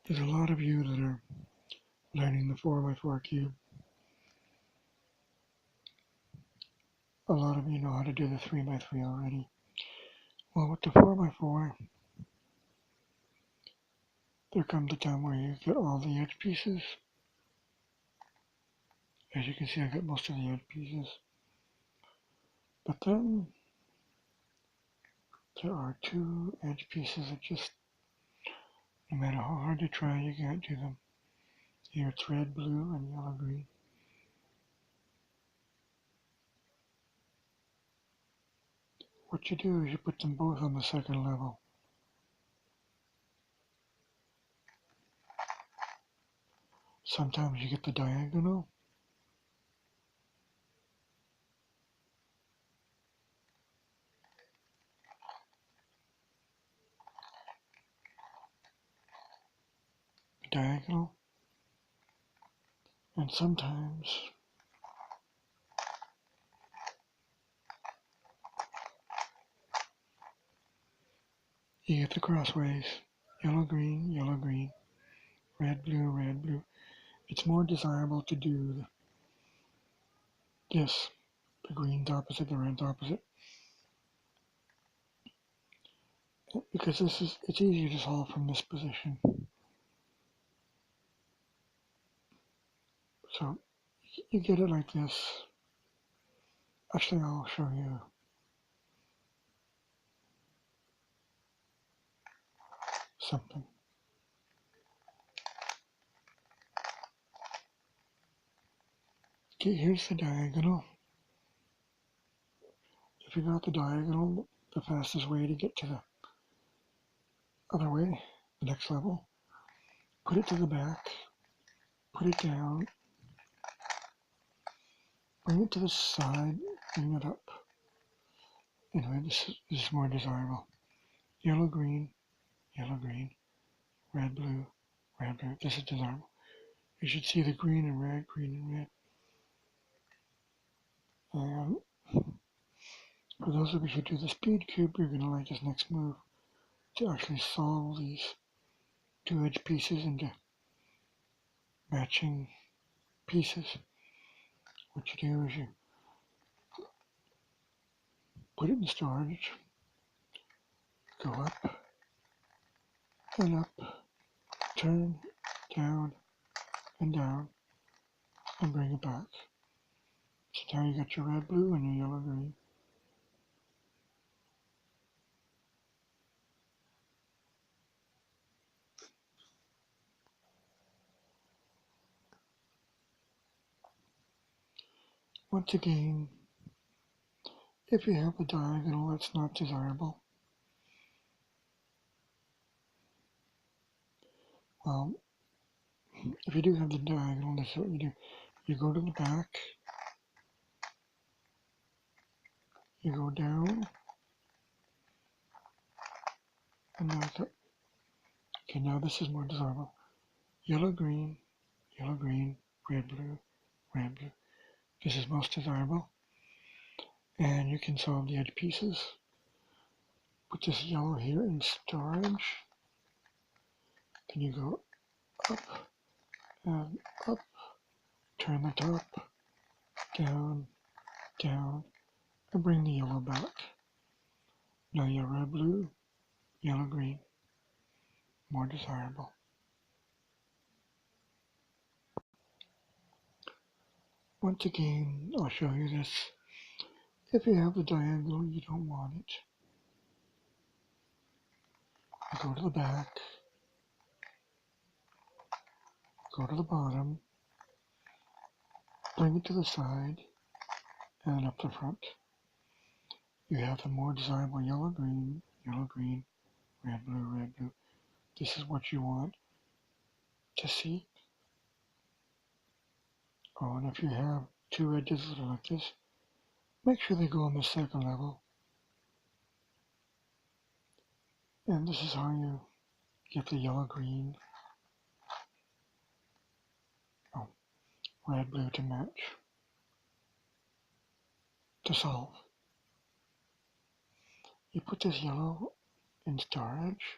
There's a lot of you that are learning the 4x4 cube. A lot of you know how to do the 3x3 already. Well, with the 4x4, there comes a time where you get all the edge pieces. As you can see, I got most of the edge pieces. But then there are two edge pieces that just, no matter how hard you try, you can't do them. Here it's red, blue, and yellow, green. What you do is you put them both on the second level. Sometimes you get the diagonal. Diagonal. And sometimes you get the crossways. Yellow, green, red, blue, red, blue. It's more desirable to do this. The green's opposite, the red's opposite. Because it's easier to solve from this position. So you get it like this. Actually, I'll show you something. Okay, here's the diagonal. If you got the diagonal, the fastest way to get to the other way, the next level, put it to the back, put it down, bring it to the side, bring it up. Anyway, this is more desirable. Yellow, green, red, blue, red, blue. This is desirable. You should see the green and red, And for those of you who do the speed cube, you're going to like this next move to actually solve these two edge pieces into matching pieces. What you do is you put it in storage, go up and up, turn, down, and down, and bring it back. So now you got your red, blue, and your yellow, green. Once again, if you have a diagonal that's not desirable, well, if you do have the diagonal, this is what you do. You go to the back, you go down, and that's it. Okay, now this is more desirable. Yellow, green, red, blue, red, blue. This is most desirable. And you can solve the edge pieces. Put this yellow here in storage. Then you go up and up, turn the top, down, down, and bring the yellow back. Now your red, blue, yellow, green, more desirable. Once again, I'll show you this. If you have the diagonal, you don't want it. You go to the back, go to the bottom, bring it to the side, and up the front. You have the more desirable yellow, green, red, blue, red, blue. This is what you want to see. Oh, and if you have two edges that are like this, make sure they go on the second level. And this is how you get the yellow, green, red, blue to match, to solve. You put this yellow in storage,